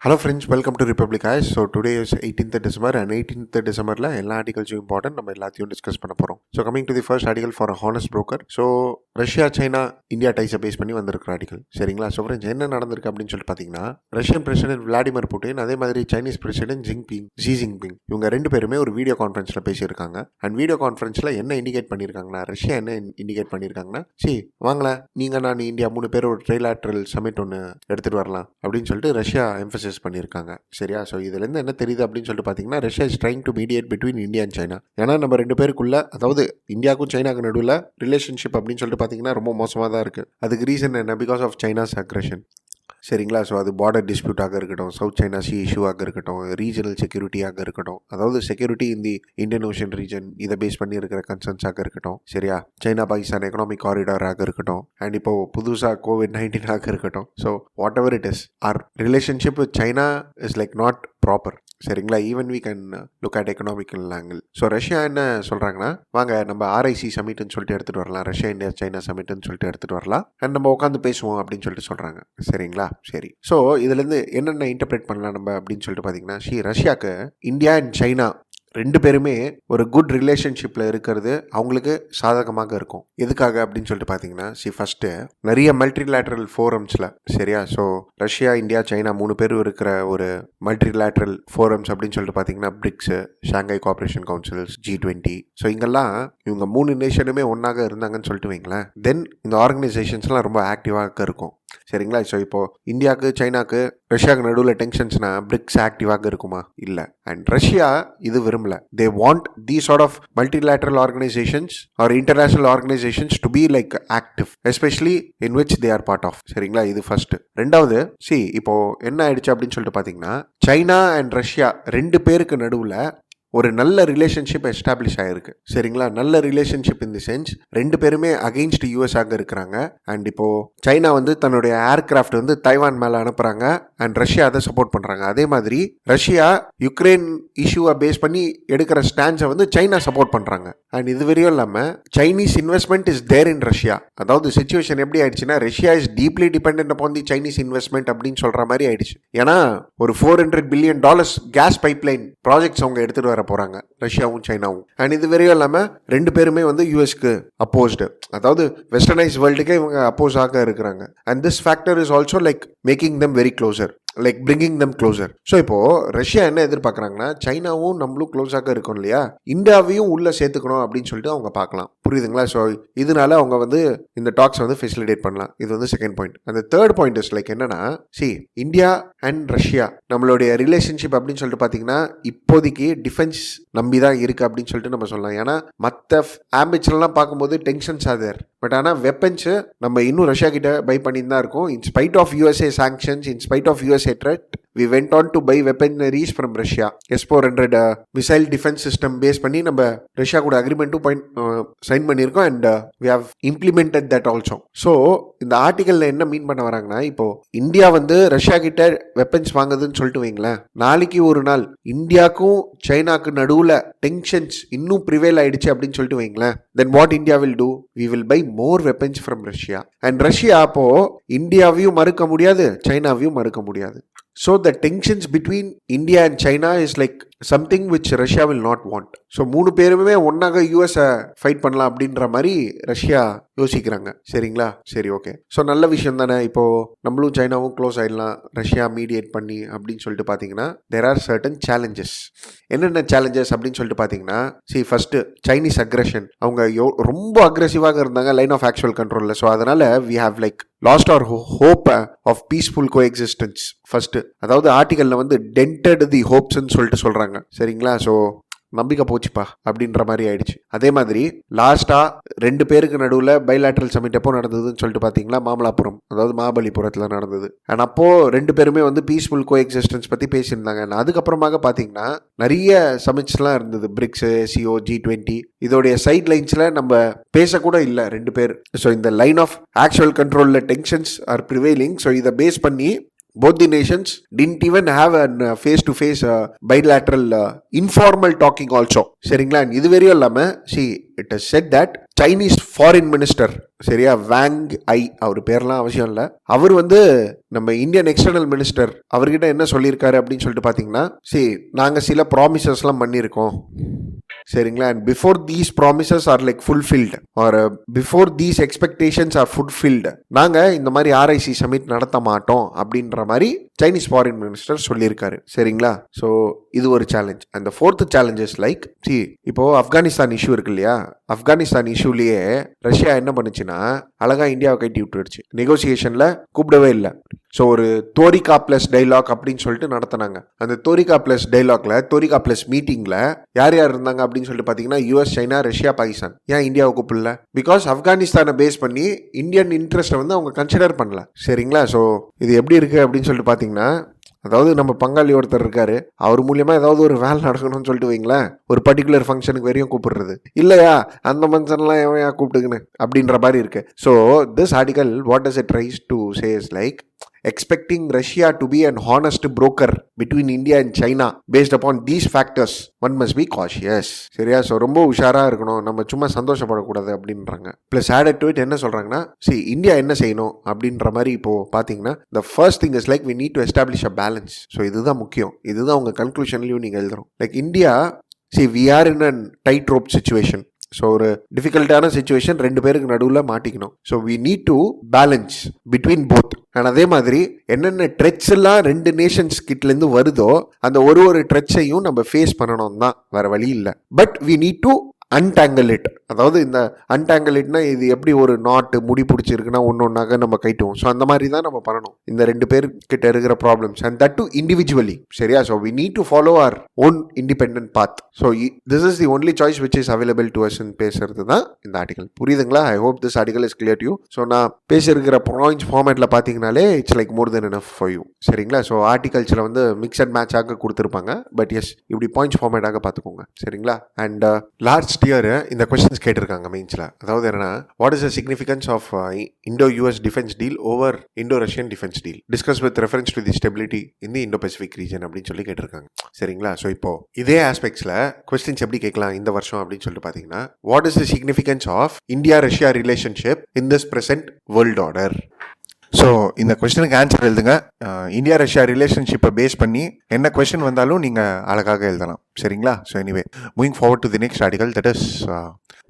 Hello friends, welcome to Republic Eyes. So today is 18th December and 18th Decemberல எல்லா ஆர்டிகல்ஸும் important நம்ம எல்லாத்தையும் discuss பண்ண போகிறோம். So coming to the first article for a honest broker. So Russia China India டைஸை பேஸ் பண்ணி வந்திருக்கிற article சரிங்களா. ஸோ ஃப்ரெண்ட்ஸ் என்ன நடந்திருக்கு அப்படின்னு சொல்லிட்டு பார்த்தீங்கன்னா, ரஷ்யன் பிரசிடென்ட் விளாடிமிர் புட்டின் அதே மாதிரி சைனீஸ் பிரசிடென்ட் ஜி ஜின்பிங் இவங்க ரெண்டு பேருமே ஒரு வீடியோ கான்ஃபரன்ஸில் பேசியிருக்காங்க. அண்ட் வீடியோ கான்ஃபரன்ஸில் என்ன இண்டிகேட் பண்ணியிருக்காங்கன்னா, ரஷ்யா என்ன இண்டிகேட் பண்ணியிருக்காங்கன்னா, வாங்கல நீங்கள் நான் இந்தியா 3 பேர் ஒரு ட்ரைலாட்ரல் சமிட் ஒன்று எடுத்துகிட்டு வரலாம் அப்படின்னு சொல்லிட்டு ரஷ்யா எம்பசைஸ் பண்ணியிருக்காங்க. சரியா. ஸோ இதுலேருந்து என்ன தெரியுது அப்படின்னு சொல்லிட்டு பார்த்தீங்கன்னா, Russia is trying to mediate between India and China. ஏன்னா நம்ம ரெண்டு பேருக்குள்ள, அதாவது இந்தியாவுக்கும் சைனாக்கு நடுவில் ரிலேஷன்ஷிப் அப்படின்னு சொல்லிட்டு பார்த்தீங்கன்னா ரொம்ப மோசமாக தான் இருக்குது. அதுக்கு ரீசன் என்ன? Because of China's aggression. சரிங்களா. ஸோ அது பார்டர் டிஸ்பியூட்டாக இருக்கட்டும், சவுத் சைனா சி இஷ்யூவாக இருக்கட்டும், ரீஜனல் செக்யூரிட்டியாக இருக்கட்டும், அதாவது செக்யூரிட்டி இன் தி இந்தியன் ஓஷன் ரீஜன் இதை பேஸ் பண்ணி இருக்கிற கன்சர்ன்ஸாக இருக்கட்டும். சரியா. சைனா பாகிஸ்தான் எக்கனாமிக் காரிடாராக இருக்கட்டும், அண்ட் இப்போ புதுசாக COVID-19 இருக்கட்டும். So whatever it is, our relationship with China is like not proper. சரிங்களா. Even we can look at economical angle. So Russia என்ன சொல்கிறாங்கன்னா, வாங்க நம்ம RIC சமிட்னு சொல்லிட்டு எடுத்துகிட்டு வரலாம், ரஷ்யா இந்தியா சைனா சமிட்னு சொல்லிட்டு எடுத்துகிட்டு வரலாம், அண்ட் நம்ம உட்காந்து பேசுவோம் அப்படின்னு சொல்லிட்டு சொல்கிறாங்க. சரிங்களா. சரி. ஸோ இதுலேருந்து என்னென்ன இன்டர்பிரேட் பண்ணலாம் நம்ம அப்படின்னு சொல்லிட்டு பார்த்தீங்கன்னா, ரஷ்யாவுக்கு இந்தியா அண்ட் சைனா ரெண்டு பேருமே ஒரு குட் ரிலேஷன்ஷிப்பில் இருக்கிறது அவங்களுக்கு சாதகமாக இருக்கும். எதுக்காக அப்படின்னு சொல்லிட்டு பார்த்தீங்கன்னா, ஃபஸ்ட்டு நிறைய மல்டிலேட்ரல் ஃபோரம்ஸில், சரியா. ஸோ ரஷ்யா இந்தியா சைனா 3 பேர் இருக்கிற ஒரு மல்டிலேட்ரல் ஃபோரம்ஸ் அப்படின்னு சொல்லிட்டு பார்த்தீங்கன்னா, bricks, Shanghai cooperation councils, G20. So இங்கெல்லாம் இவங்க 3 நேஷனுமே ஒன்றாக இருந்தாங்கன்னு சொல்லிட்டு வைங்களேன், தென் இந்த ஆர்கனைசேஷன்ஸ்லாம் ரொம்ப ஆக்டிவாக இருக்கும். சரிங்களா. ஸோ இப்போ இந்தியாவுக்கு சைனாக்கு ரஷ்யாவுக்கு நடுவில் டென்ஷன்ஸ்னா பிரிக்ஸ் ஆக்டிவாக இருக்குமா? இல்லை. அண்ட் ரஷ்யா இது விரும்பல. They want the sort of multilateral organisations or international organisations to be like active, especially in which they are part of. சரிங்களா. இது ஃபர்ஸ்ட். ரெண்டாவது, இப்போ என்ன ஆயிடுச்சு அப்படின்னு சொல்லிட்டு பார்த்தீங்கன்னா, சைனா அண்ட் ரஷ்யா ரெண்டு பேருக்கு நடுவில் ஒரு நல்ல ரிலேஷன்ஷிப் எஸ்டாப்ளிஷ் ஆகிருக்கு. சரிங்களா. நல்ல ரிலேஷன்ஷிப் இன் தி சென்ஸ் ரெண்டு பேருமே அகெயின்ஸ்ட் US ஆக இருக்கிறாங்க. அண்ட் இப்போ சைனா வந்து தன்னுடைய ஏர்கிராஃப்ட் வந்து தைவான் மேலே அனுப்புகிறாங்க, அண்ட் ரஷ்யா அதை சப்போர்ட் பண்ணுறாங்க. அதே மாதிரி ரஷ்யா யுக்ரைன் இஷ்யூவை பேஸ் பண்ணி எடுக்கிற ஸ்டாண்ட்ஸை வந்து சைனா சப்போர்ட் பண்ணுறாங்க. அண்ட் இது வரையும் இல்லாமல் Chinese investment is there in Russia. அதாவது சிச்சுவேஷன் எப்படி ஆயிடுச்சுன்னா, Russia is deeply dependent upon the Chinese investment அப்படின்னு சொல்கிற மாதிரி ஆயிடுச்சு. ஏன்னா ஒரு $400 பில்லியன் கேஸ் பைப்லைன் ப்ராஜெக்ட்ஸ் அவங்க எடுத்துகிட்டு வர போறாங்க, ரஷ்யாவும் சைனாவும். அண்ட் இது வரையும் இல்லாம ரெண்டு பேருமே வந்து யூஎஸ்க்கு அப்போஸ்டு, அதாவது வெஸ்டர்னைஸ் வேர்ல்டுக்கே இவங்க அப்போஸ் ஆக இருக்கிறாங்க. And this factor is also like making them very closer, like bringing them closer. So இப்போ ரஷ்யா என்ன எதிர்பார்க்குறாங்கன்னா, சைனாவும் நம்மளும் க்ளோஸாக இருக்கும் இல்லையா, இந்தியாவையும் உள்ள சேர்த்துக்கணும் அப்படின்னு சொல்லிட்டு அவங்க பார்க்கலாம். புரியுதுங்களா. ஸோ இதனால அவங்க வந்து இந்த டாக்ஸ் வந்து ஃபெசிலிட்டேட் பண்ணலாம். இது வந்து செகண்ட் பாயிண்ட். அந்த தேர்ட் பாயிண்ட் இஸ் லைக் என்னன்னா, இந்தியா அண்ட் ரஷ்யா நம்மளுடைய ரிலேஷன்ஷிப் அப்படின்னு சொல்லிட்டு பார்த்தீங்கன்னா, இப்போதைக்கு டிஃபென்ஸ் நம்பி தான் இருக்கு அப்படின்னு சொல்லிட்டு நம்ம சொல்லலாம். ஏன்னா மற்ற ஆம்பிட்ஸ்லாம் பார்க்கும்போது டென்ஷன்ஸ் ஆதர், பட் ஆனால் வெப்பன்ஸ் நம்ம இன்னும் ரஷ்யா கிட்ட பை பண்ணிட்டு தான் இருக்கோம். In spite of USA sanctions, in spite of USA threat, we went on to buy weaponries from Russia. S-400 missile defense system base பண்ணி நம்ம ரஷ்யா கூட அக்ரிமெண்ட்டும் சைன் பண்ணியிருக்கோம், and we have implemented that also. So இந்த ஆர்டிகல்ல என்ன மீன் பண்ண வராங்கன்னா, இப்போ இந்தியா வந்து ரஷ்யா கிட்ட வெப்பன்ஸ் வாங்குதுன்னு சொல்லிட்டு வைங்களேன், நாளைக்கு ஒரு நாள் இந்தியாவுக்கும் சைனாக்கு நடுவில் டென்ஷன்ஸ் இன்னும் ப்ரிவேல் ஆயிடுச்சு அப்படின்னு சொல்லிட்டு வைங்களேன், then what India will do? We will buy more weapons from Russia. And Russia அப்போ இந்தியாவையும் மறுக்க முடியாது, சைனாவையும் மறுக்க முடியாது. So the tensions between India and China is like something which Russia will not want. So 3 பேருமே ஒன்னாக யூஎஸை ஃபைட் பண்ணலாம் அப்படின்ற மாதிரி ரஷ்யா யோசிக்கிறாங்க. சரிங்களா. சரி, ஓகே. ஸோ நல்ல விஷயம் தானே. இப்போ நம்மளும் சைனாவும் க்ளோஸ் ஆயிடலாம் ரஷ்யா மீடியேட் பண்ணி அப்படின்னு சொல்லிட்டு பார்த்தீங்கன்னா, தேர் ஆர் சர்டன் சேலஞ்சஸ். என்னென்ன சேலஞ்சஸ் அப்படின்னு சொல்லிட்டு பார்த்தீங்கன்னா, ஃபர்ஸ்ட் சைனீஸ் அக்ரஷன். அவங்க ரொம்ப அக்ரெசிவாக இருந்தாங்க லைன் ஆஃப் ஆக்சுவல் கண்ட்ரோலில். ஸோ அதனால we have like lost our hope of peaceful coexistence. First அதாவது ஆர்டிகல்ல வந்து டென்டட் தி ஹோப்ஸ்ன்னு சொல்லிட்டு சொல்றாங்க. சரிங்களா. ஸோ நம்பிக்கை போச்சுப்பா அப்படின்ற மாதிரி ஆயிடுச்சு. அதே மாதிரி லாஸ்டா 2 பேருக்கு நடுவில் பைலேட்ரல் சமிட் எப்போ நடந்ததுன்னு சொல்லிட்டு பார்த்தீங்களா, மாமலாபுரம், அதாவது மகாபலிபுரத்தில் நடந்தது. அண்ட் அப்போ 2 பேருமே வந்து பீஸ்ஃபுல் கோஎக்ஸிஸ்டன்ஸ் பற்றி பேசியிருந்தாங்க. அதுக்கப்புறமாக பார்த்தீங்கன்னா நிறைய சமிட்ஸ்லாம் இருந்தது, பிரிக்ஸ், SCO, G20. இதோடைய சைட் லைன்ஸில் நம்ம பேசக்கூட இல்லை 2 பேர். ஸோ இந்த லைன் ஆஃப் ஆக்சுவல் கண்ட்ரோலில் டென்ஷன்ஸ் ஆர் ப்ரிவைலிங். ஸோ இதை பேஸ் பண்ணி both the nations didn't even have a face-to-face bilateral informal talking also. சரிங்களா. இது வரையும் இல்லாம it is said that Chinese foreign minister, சரியா, வேங் ஐ, அவர் பேர்லாம் அவசியம் இல்லை, அவர் நம்ம இந்தியன் எக்ஸ்டர்னல் மினிஸ்டர் அவர்கிட்ட என்ன சொல்லியிருக்காரு அப்படின்னு சொல்லிட்டு பார்த்தீங்கன்னா, நாங்கள் சில ப்ராமிசஸ்லாம் பண்ணியிருக்கோம், சரிங்களா, and before these promises R like fulfilled or before these expectations R fulfilled, நாங்கள் இந்த மாதிரி ஆர்ஐசி சமிட் நடத்த மாட்டோம் அப்படின்ற மாதிரி சைனீஸ் ஃபாரின் மினிஸ்டர் சொல்லியிருக்காரு, சரிங்களா. ஸோ இது ஒரு challenge. And the fourth challenges like இப்போ ஆப்கானிஸ்தான் இஷ்யூ இருக்கு இல்லையா, ஆப்கானிஸ்தான் இஷ்யூலேயே ரஷ்யா என்ன பண்ணுச்சுன்னா அழகா இந்தியாவை கட்டி விட்டுடுச்சு, நெகோசியேஷன்ல கூப்பிடவே இல்லை. ஸோ ஒரு தோரிகா பிளஸ் டைலாக் அப்படின்னு சொல்லிட்டு நடத்தினாங்க. அந்த தோரிகா பிளஸ் டைலாக்ல, தோரிகா பிளஸ் மீட்டிங்ல யார் யார் இருந்தாங்க அப்படின்னு சொல்லிட்டு பார்த்தீங்கன்னா யூஎஸ், சைனா, ரஷ்யா, பாகிஸ்தான். ஏன் இந்தியாவை கூப்பிடல? பிகாஸ் ஆப்கானிஸ்தானை பேஸ் பண்ணி இந்தியன் இன்ட்ரெஸ்ட்டை அவங்க கன்சிடர் பண்ணல, சரிங்களா. ஸோ இது எப்படி இருக்கு அப்படின்னு சொல்லிட்டு பார்த்தீங்கன்னா, அதாவது நம்ம பங்காளி ஒருத்தர் இருக்காரு, அவர் மூலியமா ஏதாவது ஒரு வேலை நடக்கணும்னு சொல்லிட்டு வைங்களேன், ஒரு பர்டிகுலர் ஃபங்க்ஷனுக்கு வரையும் கூப்பிடுறது இல்லையா, அந்த ஃபங்க்ஷன்லாம் எவன் கூப்பிட்டுக்குன்னு அப்படின்ற மாதிரி இருக்கு. So this article what does it ட்ரைஸ் to say is like expecting Russia to be an honest broker between India and China based upon these factors, one must be cautious. சரியா? ஸோ ரொம்ப உஷாரா இருக்கணும், நம்ம சும்மா சந்தோஷப்படக்கூடாது அப்படின்றாங்க. பிளஸ் ஆடட் டு இட் என்ன சொல்றாங்கன்னா, India என்ன செய்யணும் அப்படின்ற மாதிரி இப்போ பார்த்தீங்கன்னா, the first thing is like we need to establish a balance. So இதுதான் முக்கியம், இதுதான் உங்க கன்க்ளூஷன்லையும் நீங்கள் எழுதுறோம். Like India, we are in a tight rope situation. So ஒரு டிஃபிகல்ட்டான சிச்சுவேஷன், ரெண்டு பேருக்கு நடுவில் மாட்டிக்கணும். So we need to balance between both. And அதே மாதிரி என்னென்ன ட்ரெட்ஸ் எல்லாம் ரெண்டு நேஷன்ஸ் கிட்டலேருந்து வருதோ அந்த ஒரு ட்ரெட்ஸையும் நம்ம ஃபேஸ் பண்ணணும் தான், வேற வழி இல்லை. But we need to untangle it. அதாவது இந்த அன்டாங்கிள் இட்னா இது எப்படி ஒரு நாட்டு முடி பிடிச்சிருக்குன்னா ஒன்னொன்னாக நம்ம கைட்டுவோம். ஸோ அந்த மாதிரி தான் நம்ம பண்ணணும் இந்த ரெண்டு பேர்கிட்ட இருக்கிற problems, and that to individually, சரியா. So we need to follow our own independent path. So this is the only choice which is available to us பேசுறது தான் இந்த ஆர்டிகல். புரியுதுங்களா? I hope this article is clear to you. So நான் பேசியிருக்கிற points ஃபார்மேட்ல பார்த்தீங்கனாலே it's like more than enough for you, சரிங்களா. So ஆர்டிகல்ஸில் மிக்ஸ் அண்ட் மேட்சாக கொடுத்துருப்பாங்க, பட் எஸ் இப்படி பாயிண்ட்ஸ் ஃபார்மேட்டாக பார்த்துக்கோங்க, சரிங்களா. அண்ட் லாஸ்ட் இயர் இந்த கொஸ்டின்ஸ் கேட்டிருக்காங்க மெயின்ஸ்ல. அதாவது என்னன்னா, what is the significance of Indo US defence deal over Indo Russian defence deal discuss with reference to the stability in the Indo Pacific region அப்படின்னு சொல்லி கேட்டிருக்காங்க, சரிங்களா. ஸோ இப்போ இதே ஆஸ்பெக்ட்ஸ்ல கொஸ்டின்ஸ் எப்படி கேட்கலாம் இந்த வருஷம் அப்படின்னு சொல்லிட்டு பார்த்தீங்கன்னா, what is the significance of India Russia relationship in this present world order. So இந்த கொஸ்டினுக்கு ஆன்சர் எழுதுங்க. இந்தியா ரஷ்யா ரிலேஷன்ஷிப்பை பேஸ் பண்ணி என்ன கொஸ்டின் வந்தாலும் நீங்கள் அழகாக எழுதலாம், சரிங்களா. So anyway, moving forward to the next article, that is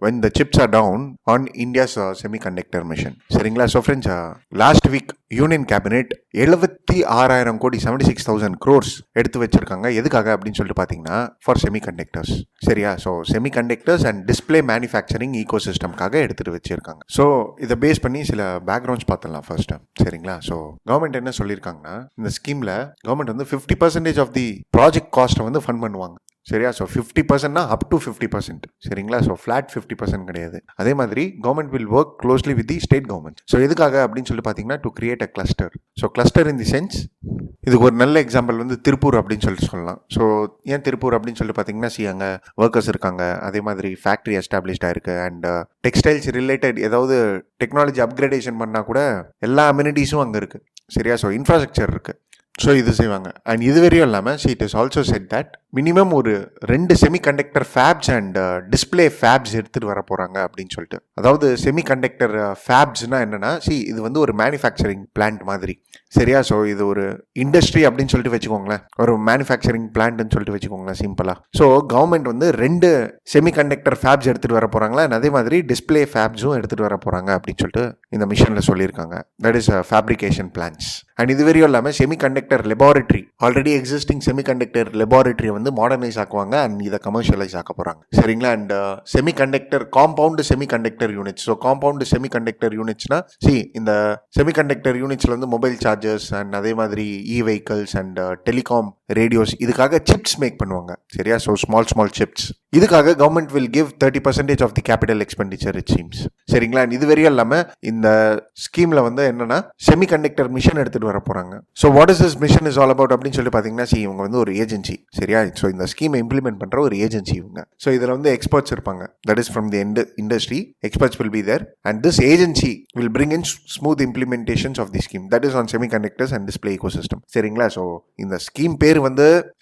when the chips are down on India's semiconductor mission. சரிங்களா. So friends, last week union cabinet 76,000 கோடி 76,000 crores எடுத்து வச்சிருக்காங்க. எதுக்காக அப்படின்னு சொல்லிட்டு பார்த்தீங்கன்னா, ஃபார் செமிகண்டக்டர்ஸ், சரியா. So semiconductors and display manufacturing ஈகோ சிஸ்டம்காக எடுத்துட்டு வச்சிருக்காங்க. ஸோ இதை பேஸ் பண்ணி சில பேக்ரவுண்ட்ஸ் பார்த்துடலாம் ஃபர்ஸ்ட், சரிங்களா. ஸோ கவர்மெண்ட் என்ன சொல்லியிருக்காங்கன்னா, இந்த ஸ்கீமில் கவர்மெண்ட் 50% ஆஃப் தி ப்ராஜெக்ட் காஸ்ட்டை ஃபண்ட் பண்ணுவாங்க, சரியா. ஸோ 50%னா அப் டு 50%, சரிங்களா. ஸோ ஃபிளாட் 50% கிடையாது. அதே மாதிரி government will work closely with the state government. So எதுக்காக அப்படின்னு சொல்லி பார்த்தீங்கன்னா, to create a cluster. So cluster in the sense, இதுக்கு ஒரு நல்ல எக்ஸாம்பிள் திருப்பூர் அப்படின்னு சொல்லிட்டு சொல்லலாம். ஸோ ஏன் திருப்பூர் அப்படின்னு சொல்லிட்டு பார்த்தீங்கன்னா, அங்கே ஒர்க்கர்ஸ் இருக்காங்க, அதே மாதிரி ஃபேக்ட்ரி எஸ்டாப்ளிஷ்டாக இருக்கு, அண்ட் டெக்ஸ்டைல்ஸ் ரிலேட்டட் ஏதாவது டெக்னாலஜி அப்கிரேடேஷன் பண்ணால் கூட எல்லா அம்யூனிட்டிஸும் அங்கே இருக்குது, சரியா. ஸோ இன்ஃப்ராஸ்ட்ரக்சர் இருக்குது. ஸோ இது செய்வாங்க. அண்ட் இது வரையும் இல்லாமல் it is also said that minimum ஒரு 2 செமிகண்டக்டர் ஃபேப்ஸ் அண்ட் டிஸ்பிளே ஃபேப்ஸ் எடுத்துகிட்டு வர போகிறாங்க அப்படின்னு சொல்லிட்டு. அதாவது செமிகண்டக்டர் ஃபேப்ஸ்னா என்னன்னா, இது ஒரு மேனுஃபேக்சரிங் பிளான்ட் மாதிரி, சரியா. ஸோ இது ஒரு இண்டஸ்ட்ரி அப்படின்னு சொல்லிட்டு வச்சுக்கோங்களேன், ஒரு மேனுஃபேக்சரிங் பிளான்ட்னு சொல்லிட்டு வச்சுக்கோங்களேன் சிம்பிளா. ஸோ கவர்மெண்ட் 2 செமிகண்டக்டர் ஃபேப்ஸ் எடுத்துகிட்டு வர போகிறாங்களா, அதே மாதிரி டிஸ்பிளே ஃபேப்ஸும் எடுத்துகிட்டு வர போகிறாங்க அப்படின்னு சொல்லிட்டு இந்த மிஷனில் சொல்லியிருக்காங்க. That is fabrication plans. And இது வரையும் இல்லாமல் semiconductor laboratory, already existing semiconductor லெபார்டரியை மாடர்னைஸ் ஆக்குவாங்க அண்ட் இதை கமர்ஷியலைஸ் ஆக்க போகிறாங்க, சரிங்களா. And semiconductor compound semiconductor units. So compound semiconductor யூனிட்ஸ்னா, இந்த செமிகண்டக்டர் யூனிட்ஸ்ல மொபைல் சார்ஜர்ஸ் அண்ட் அதே மாதிரி E vehicles and telecom radios, இதுக்காக சிப்ஸ் மேக் பண்ணுவாங்க, சரியா. So small chips. இதுக்காக government will give 30% of the capital expenditure it seems, சரிங்களா. இது வரையும் இல்லாமல் இந்த ஸ்கீம்ல என்னன்னா, செமிகண்டக்டர் மிஷன் எடுத்துட்டு வர போறாங்க. So what is this mission is all about அப்படின்னு சொல்லி பார்த்தீங்கன்னா, இவங்க ஒரு ஏஜென்சி, சரியா. ஸோ இந்த ஸ்கீமை இம்ப்ளிமெண்ட் பண்ற ஒரு ஏஜென்சி இவங்க. ஸோ இதில் எக்ஸ்பர்ட்ஸ் இருப்பாங்க, that is from the industry. Experts will be there and this agency will bring in smooth implementations of the scheme, that is on semiconductors and display ecosystem, சரிங்களா. So இந்த scheme பேர்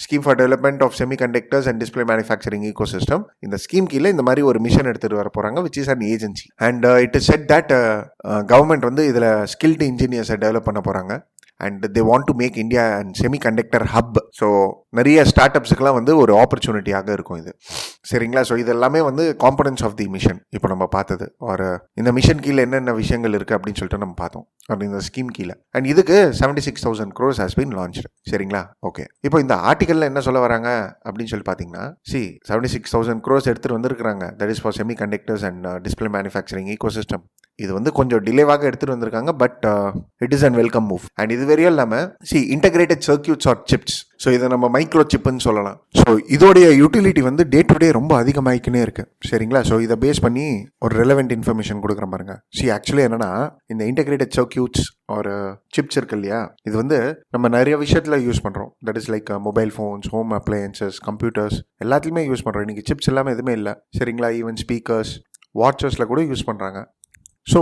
scheme for development of semiconductors and display manufacturing ecosystem ecosystem. இந்த scheme கீழே இந்த மாதிரி ஒரு mission எடுத்துட்டு வர போறாங்க, which is an agency. And it is said that government வந்து இதுல skilled engineers டெவலப் பண்ண போறாங்க. And they want to make India and semiconductor hub. So நிறைய ஸ்டார்ட் அப்ஸுக்கெல்லாம் வந்து ஒரு ஆப்பர்ச்சுனிட்டியாக இருக்கும் இது, சரிங்களா? ஸோ இது எல்லாமே வந்து காம்பனன்ட்ஸ் ஆஃப் தி மிஷன். இப்போ நம்ம பார்த்தது ஒரு இந்த மிஷன் கீழே என்னென்ன விஷயங்கள் இருக்குது அப்படின்னு சொல்லிட்டு நம்ம பார்த்தோம் இந்த ஸ்கீம் கீழே. அண்ட் இதுக்கு 76,000 crores has been launched, சரிங்களா? ஓகே, இப்போ இந்த ஆர்டிக்கலில் என்ன சொல்ல வராங்க அப்படின்னு சொல்லி பார்த்தீங்கன்னா, 76,000 crores எடுத்துகிட்டு வந்திருக்கிறாங்க. That is for semiconductors and display manufacturing ecosystem. இது வந்து கொஞ்சம் டிலேவாக எடுத்துகிட்டு வந்திருக்காங்க, but it is and welcome move. And இது வெறியும் இல்லாமல் integrated circuits or chips. So இதை நம்ம மைக்ரோ சிப்புன்னு சொல்லலாம். ஸோ இதோடைய யூட்டிலிட்டி வந்து டே டு டே ரொம்ப அதிகமாகிக்கினே இருக்கு, சரிங்களா? ஸோ இதை பேஸ் பண்ணி ஒரு ரெலவெண்ட் இன்ஃபர்மேஷன் கொடுக்குற பாருங்க. ஆக்சுவலி என்னன்னா, இந்த இன்டகிரேட்டட் சர்க்கியூட்ஸ் ஒரு சிப்ஸ் இருக்கு இல்லையா, இது வந்து நம்ம நிறைய விஷயத்தில் யூஸ் பண்ணுறோம். That is like mobile phones, home appliances, computers எல்லாத்துலேயுமே யூஸ் பண்ணுறோம். இன்றைக்கி சிப்ஸ் இல்லாமல் எதுவுமே இல்லை, சரிங்களா? ஈவன் ஸ்பீக்கர்ஸ், வாட்சஸில் கூட யூஸ் பண்ணுறாங்க. ஸோ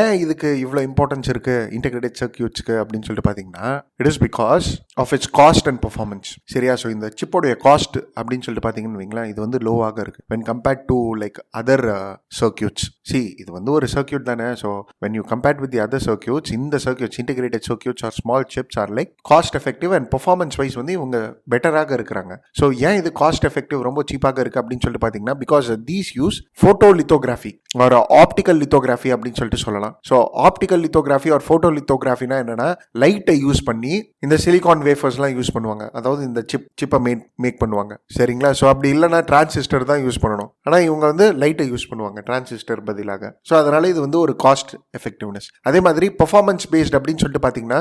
ஏன் இதுக்கு இவ்வளோ இம்பார்ட்டன்ஸ் இருக்குது இன்டெகிரேட்டட் சர்க்கியூட்ஸ்க்கு அப்படின்னு சொல்லிட்டு பார்த்தீங்கன்னா, it is because of its cost and performance, சரியா? ஸோ இந்த சிப்போடைய காஸ்ட் அப்படின்னு சொல்லிட்டு பார்த்தீங்கன்னு வைங்களேன், இது வந்து லோவாக இருக்குது when compared to like other circuits. இது வந்து ஒரு சர்க்கியூட் தானே. So when you compared with the other circuits, இந்த circuits integrated circuits are small chips are like cost effective and performance wise வந்து இவங்க பெட்டராக இருக்கிறாங்க. ஸோ ஏன் இது காஸ்ட் எஃபெக்டிவ் ரொம்ப சீப்பாக இருக்குது அப்படின்னு சொல்லிட்டு பார்த்தீங்கன்னா, because these use photolithography or optical lithography அப்படின்னு சொல்லிட்டு சொல்லலாம். So optical lithography or photo லித்தோகிராஃபினா என்னன்னா, லைட்டை யூஸ் பண்ணி இந்த சிலிகான் வேஃபர்ஸ்லாம் யூஸ் பண்ணுவாங்க. அதாவது இந்த சிப்பை மேக் பண்ணுவாங்க, சரிங்களா? ஸோ அப்படி இல்லைன்னா டிரான்சிஸ்டர் தான் யூஸ் பண்ணணும். ஆனால் இவங்க வந்து லைட்டை யூஸ் பண்ணுவாங்க டிரான்சிஸ்டர் பதிலாக. ஸோ அதனால இது வந்து ஒரு காஸ்ட் எஃபெக்டிவ்னஸ். அதே மாதிரி பர்ஃபார்மன்ஸ் பேஸ்ட் அப்படின்னு சொல்லிட்டு பார்த்தீங்கன்னா,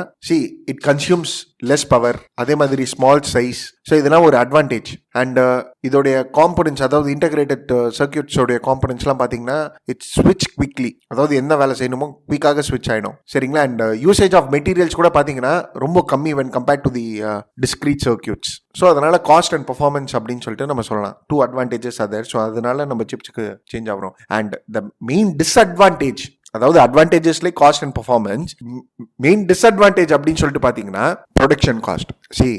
இட் கன்சியூம்ஸ் லெஸ் பவர். அதே மாதிரி ஸ்மால் சைஸ். ஸோ இதெல்லாம் ஒரு அட்வான்டேஜ். அண்ட் இதோடைய காம்பனன்ட்ஸ், அதாவது இன்டகிரேட்டட் சர்க்கியூட்ஸோடைய காம்பனன்ட்ஸ்லாம் பார்த்தீங்கன்னா, இட்ஸ் ஸ்விட்ச் குவிக்லி. அதாவது என்ன வேலை செய்யணுமோ குவிக்காக ஸ்விட்ச் ஆகிடும், சரிங்களா? அண்ட் யூசேஜ் ஆஃப் மெட்டீரியல்ஸ் கூட பார்த்தீங்கன்னா ரொம்ப கம்மி when compared to the discrete circuits. So அதனால காஸ்ட் அண்ட் பர்ஃபார்மன்ஸ் அப்படின்னு சொல்லிட்டு நம்ம சொல்லலாம். 2 advantages அதர். ஸோ அதனால நம்ம சிப்ஸுக்கு சேஞ்ச் ஆகிறோம். அண்ட் த மெயின் டிஸ்அட்வான்டேஜ், அதாவது advantages like cost and performance, main disadvantage அப்படின்னு சொல்லிட்டு பார்த்தீங்கன்னா ப்ரொடக்ஷன் காஸ்ட்.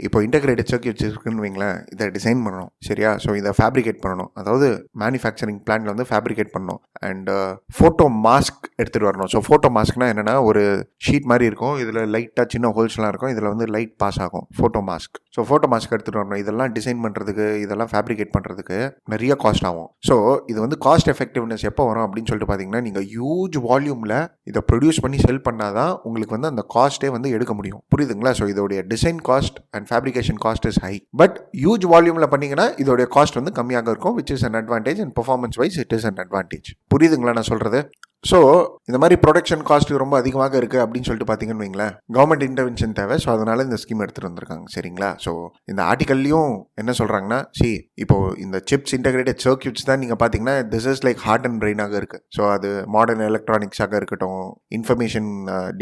இப்போ இன்டகிரேட்டட் சர்க்கியூட்ஸ் இருக்குன்னு வைங்களேன், இதை டிசைன் பண்ணணும், சரியா? ஸோ இதை ஃபேப்ரிகேட் பண்ணணும், அதாவது மேனுஃபேக்சரிங் பிளான்ல வந்து ஃபேப்ரிகேட் பண்ணணும். அண்ட் ஃபோட்டோ மாஸ்க் எடுத்துகிட்டு வரணும். ஸோ ஃபோட்டோ மாஸ்க்னா என்னென்னா, ஒரு ஷீட் மாதிரி இருக்கும், இதில் லைட்டாக சின்ன ஹோல்ஸ்லாம் இருக்கும், இதில் வந்து லைட் பாஸ் ஆகும், photo mask. So photo mask எடுத்துகிட்டு வரணும். இதெல்லாம் டிசைன் பண்ணுறதுக்கு, இதெல்லாம் ஃபேப்ரிகேட் பண்ணுறதுக்கு நிறைய காஸ்ட் ஆகும். ஸோ இது வந்து காஸ்ட் எஃபெக்டிவ்னஸ் எப்போ வரும் அப்படின்னு சொல்லிட்டு பார்த்தீங்கன்னா, நீங்கள் ஹியூஜ் வால்யூமில் இதை ப்ரொடியூஸ் பண்ணி செல் பண்ணாதான் உங்களுக்கு வந்து அந்த காஸ்ட்டே வந்து எடுக்க முடியும், புரியுதுங்களா? ஸோ இதோடைய design cost and fabrication cost is high, but huge வால்யூமில் பண்ணீங்கன்னா இதோடைய காஸ்ட் வந்து கம்மியாக இருக்கும், which is an advantage, and performance wise it is an advantage. புரியுதுங்களா நான் சொல்கிறது? ஸோ இந்த மாதிரி ப்ரொடக்ஷன் காஸ்ட் ரொம்ப அதிகமாக இருக்குது அப்படின்னு சொல்லிட்டு பார்த்தீங்கன்னு வைங்களேன், கவர்மெண்ட் இன்டர்வென்ஷன் தேவை. ஸோ அதனால இந்த ஸ்கீம் எடுத்துகிட்டு வந்திருக்காங்க, சரிங்களா? ஸோ இந்த ஆர்டிக்கல்லையும் என்ன சொல்கிறாங்கன்னா, இப்போ இந்த சிப்ஸ் இன்டகிரேட்டட் சர்க்கியூட்ஸ் தான் நீங்கள் பார்த்தீங்கன்னா, this is like heart and பிரெயினாக இருக்குது. ஸோ அது மாடர்ன் எலக்ட்ரானிக்ஸாக இருக்கட்டும், இன்ஃபர்மேஷன்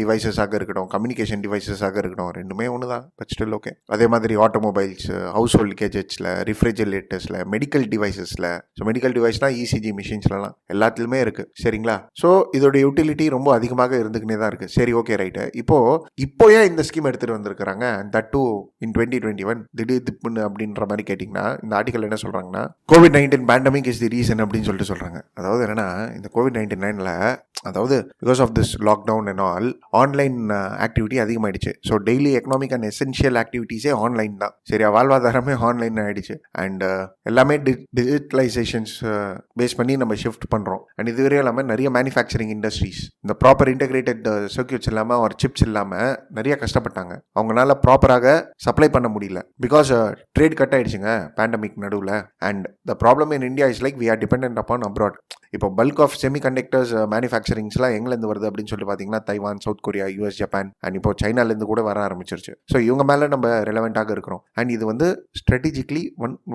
டிவைசஸாக இருக்கட்டும், கம்யூனிகேஷன் டிவைசஸாக இருக்கட்டும், ரெண்டுமே ஒன்று தான், பட் ஸ்டில் ஓகே. அதே மாதிரி ஆட்டோமொபைல்ஸ், ஹவுஸ் ஹோல்ட் கேஜெட்ஸில், ரெஃப்ரிஜரேட்டர்ஸில், மெடிக்கல் டிவைசஸில். ஸோ மெடிக்கல் டிவைஸ்னால் இசிஜி மிஷின்ஸ்லாம் எல்லாத்துலேயுமே இருக்குது, சரிங்களா? ஸோ இதோட யூட்டிலிட்டி ரொம்ப அதிகமாக இருந்துக்கினே தான் இருக்குது. சரி, ஓகே, ரைட்டு. இப்போ ஏன் இந்த ஸ்கீம் எடுத்துகிட்டு வந்திருக்கிறாங்க, தட் டூ இன் 2021 திடீர் திப்புன்னு அப்படின்ற மாதிரி கேட்டிங்கன்னா, இந்த ஆர்டிக்கல் என்ன சொல்கிறாங்கன்னா, COVID-19 pandemic is the reason அப்படின்னு சொல்லிட்டு சொல்கிறாங்க. அதாவது என்னன்னா, இந்த COVID-19 அதாவது because of this lockdown and all online activity அதிகமாகிடுச்சு. So daily economic and essential ஆக்டிவிட்டீஸே ஆன்லைன் தான், சரியா? வாழ்வாதாரமே ஆன்லைன் ஆகிடுச்சு. அண்ட் எல்லாமே டிஜிட்டலைசேஷன்ஸ் பேஸ் பண்ணி நம்ம ஷிஃப்ட் பண்ணுறோம். அண்ட் இதுவரையும் இல்லாமல் நிறைய மேனுஃபேக்சரிங் இண்டஸ்ட்ரீஸ் இந்த ப்ராப்பர் இன்டகிரேட்டட் சர்க்கியூட்ஸ் இல்லாமல் ஒரு சிப்ஸ் இல்லாமல் நிறைய கஷ்டப்பட்டாங்க. அவங்களால ப்ராப்பராக சப்ளை பண்ண முடியல, பிகாஸ் ட்ரேட் கட் ஆகிடுச்சுங்க பேண்டமிக் நடுவில். And the problem in India is like we are dependent upon abroad. இப்போ பல்க் ஆஃப் செமிகண்டக்டர்ஸ் மேனுஃபேக்சரிங்ஸ்லாம் எங்கேருந்து வருது அப்படின்னு சொல்லி பார்த்தீங்கன்னா, Taiwan, South Korea, US, Japan, and இப்போ சைனாலேருந்து கூட வர ஆரம்பிச்சிருச்சு. ஸோ இவங்க மேலே நம்ம ரெலவெண்ட்டாக இருக்கிறோம். அண்ட் இது வந்து strategically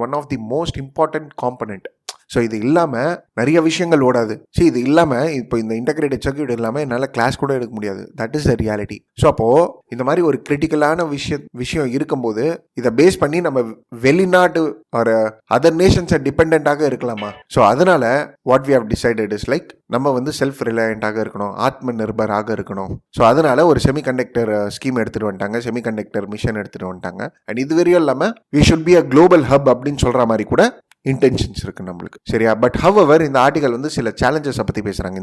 one of the most important component. So இது இல்லாமல் நிறைய விஷயங்கள் ஓடாது. இது இல்லாமல் இப்போ இந்த இன்டகிரேட்டட் சர்க்கியூட் இல்லாமல் என்னால் கிளாஸ் கூட எடுக்க முடியாது. That is the reality. So அப்போது இந்த மாதிரி ஒரு கிரிட்டிக்கலான விஷயம் இருக்கும்போது இதை பேஸ் பண்ணி நம்ம வெளிநாட்டு ஒரு அதர் நேஷன்ஸை டிபெண்டாக இருக்கலாமா? ஸோ அதனால what we have decided is like நம்ம வந்து செல்ஃப் ரிலையண்டாக இருக்கணும், ஆத்ம நிர்பராக இருக்கணும். ஸோ அதனால ஒரு செமிகண்டக்டர் ஸ்கீம் எடுத்துகிட்டு வந்துட்டாங்க, செமிகண்டக்டர் மிஷன் எடுத்துகிட்டு வந்துட்டாங்க. அண்ட் இது வரையும் இல்லாமல் we should be a global hub அப்படின்னு சொல்கிற மாதிரி கூட இன்டென்ஷன்ஸ் இருக்கு நம்மளுக்கு, சரியா? பட் ஹவவர் இந்த ஆர்டிகல் வந்து சில சேலஞ்சஸை பற்றி பேசுகிறாங்க.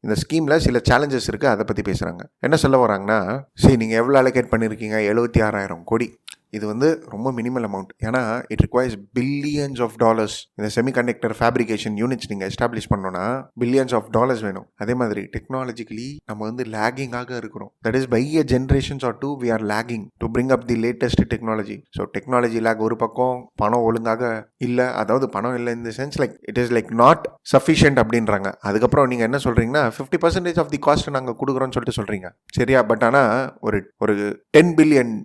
இந்த ஸ்கீமில் சில சேலஞ்சஸ் இருக்குது, அதை பற்றி பேசுகிறாங்க. என்ன சொல்ல வராங்கன்னா, சரி நீங்கள் எவ்வளோ அலோகேட் பண்ணியிருக்கீங்க? 76,000 கோடி. இது வந்து ரொம்ப மினிமல் அமௌண்ட். ஏன்னா it requires billions of dollars. இந்த செமிகண்டக்டர் ஃபேப்ரிகேஷன் யூனிட்ஸ் நீங்கள் எஸ்டாப்ளிஷ் பண்ணோன்னா பில்லியன்ஸ் ஆஃப் டாலர்ஸ் வேணும். அதே மாதிரி டெக்னாலஜிக்கலி நம்ம வந்து லேகிங்காக இருக்கிறோம். That is by a generations or two we are lagging to bring up the latest technology. So technology lag ஒரு பக்கம், பணம் ஒழுங்காக இல்லை, அதாவது பணம் இல்லை இந்த sense like it is like not sufficient அப்படின்றாங்க. அதுக்கப்புறம் நீங்கள் என்ன சொல்கிறீங்கன்னா 50% ஆஃப் தி காஸ்ட் நாங்கள் கொடுக்குறோன்னு சொல்லிட்டு சொல்கிறீங்க, சரியா? பட் ஆனால் ஒரு $10 பில்லியன்